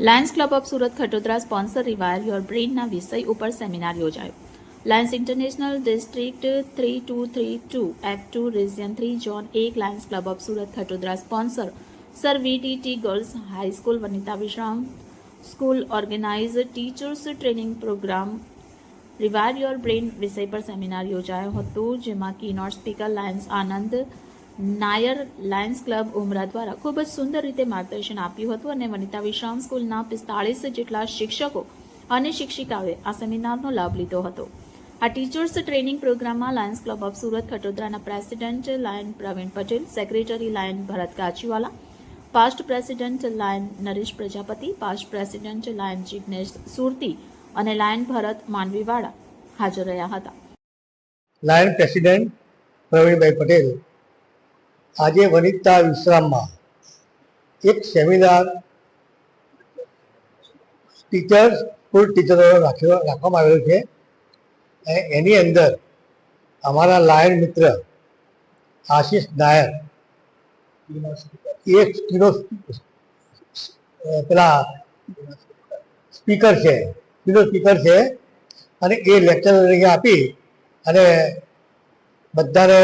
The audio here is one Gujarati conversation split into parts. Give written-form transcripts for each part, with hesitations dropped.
Lions club of Surat Khatodara sponsor rewire your બ્રેઇનના વિષય ઉપર સેમિનાર યોજાયો. Lions international district 3232 F2 region 3 zone 1 lions club of Surat Khatodara sponsor sir VTT girls high school Vanita Vishram school organize teachers training programme rewire your brain વિષય પર સેમિનાર યોજાયો હતો, જેમાં keynote speaker lions Anand Nair lions club Umra દ્વારા ખૂબ જ સુંદર રીતે માર્ગદર્શન આપ્યું હતું અને વનિતા વિશ્રામ સ્કૂલના 45 જેટલા શિક્ષકો અને શિક્ષિકાઓએ આ સેમિનારનો લાભ લીધો હતો. આ ટીચર્સ ટ્રેનિંગ પ્રોગ્રામમાં લાયન્સ ક્લબ ઓફ સુરત ખટોદરાના president lion Praveen Patel, secretary lion Bharat Kachiwala, past president lion Naresh Prajapati, past president lion Jignesh Surti અને લાયન ભરત માંડવીવાળા હાજર રહ્યા હતા. લાયન પ્રેસિડેન્ટ પ્રવીણભાઈ પટેલ આજે વનિતા વિશ્રામમાં એક સેમિનાર સ્કૂલ ટીચરો રાખવામાં આવેલો છે. એની અંદર અમારા લાયન મિત્ર આશીષ નાયર એ પેલા સ્પીકર છે અને એ લેક્ચર તરીકે આપી અને બધાને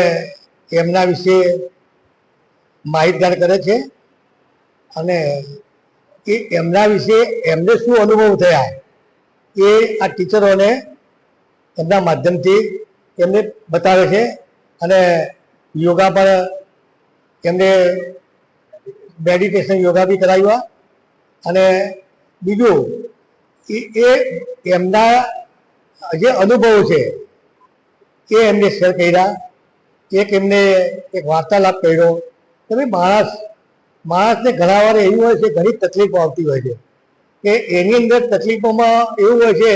એમના વિશે માહિતગાર કરે છે અને એ એમના વિશે એમને શું અનુભવ થયા એ આ ટીચરોને એમના માધ્યમથી એમને બતાવે છે. અને યોગા પણ એમને મેડિટેશન યોગા બી કરાવ્યા અને બીજું એ એમના જે અનુભવો છે એ એમને શેર કર્યા. એમને એક વાર્તાલાપ કર્યો કે ભાઈ માણસને ઘણા વાર એવું હોય છે, ઘણી તકલીફો આવતી હોય છે કે એની અંદર તકલીફોમાં એવું હોય છે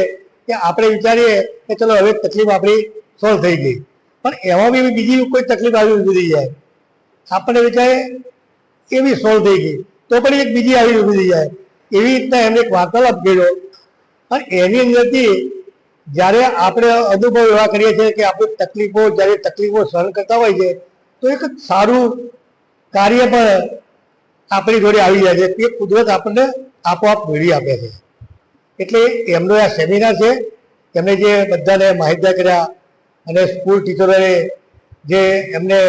કે આપણે વિચારીએ કે ચલો હવે તકલીફ આપણી સોલ્વ થઈ ગઈ, પણ એમાં બી બીજી કોઈ તકલીફ આવી ઊભી થઈ જાય. આપણને વિચારે એ બી સોલ્વ થઈ ગઈ તો પણ એક બીજી આવી ઊભી થઈ જાય. એવી રીતના એમને એક વાર્તાલાપ કર્યો અને એની અંદરથી જ્યારે આપણે અનુભવ એવા કરીએ છીએ કે આપણી તકલીફો સહન કરતા હોય છે તો એક સારું કાર્ય પણ આપણી જોડે આવી જાય છે કે કુદરત આપણને આપોઆપ મેળવી આપે છે. એટલે એમનો આ સેમિનાર છે, એમને જે બધાને માહિતગાર કર્યા અને સ્કૂલ ટીચરોએ જે એમને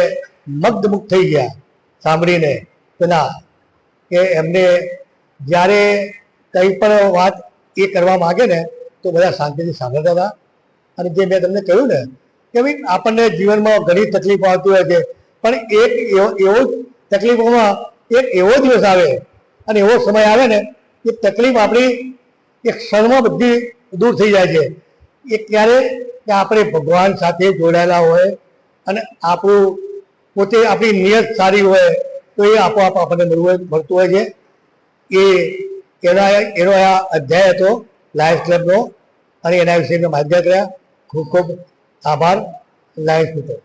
મગ્ધમુગ્ધ થઈ ગયા સાંભળીને પેલા કે એમને જ્યારે કંઈ પણ વાત એ કરવા માગે ને તો બધા શાંતિથી સાંભળતા હતા. અને જે મેં તમને કહ્યું ને કે ભાઈ આપણને જીવનમાં ઘણી તકલીફો આવતી હોય છે, પણ એક એવો તકલીફોમાં એક એવો દિવસ આવે અને એવો સમય આવે ને કે તકલીફ આપણી એક ક્ષણમાં બધી દૂર થઈ જાય છે. એ ક્યારે કે આપણે ભગવાન સાથે જોડાયેલા હોય અને આપણું પોતે આપણી નિયત સારી હોય તો એ આપોઆપ આપણને મળતું હોય છે. એનો આ અધ્યાય હતો લાયન્સ ક્લબનો અને એના વિશે મેં માહિતગાર કર્યા. ખૂબ ખૂબ આભાર લાયન્સ મિત્રો.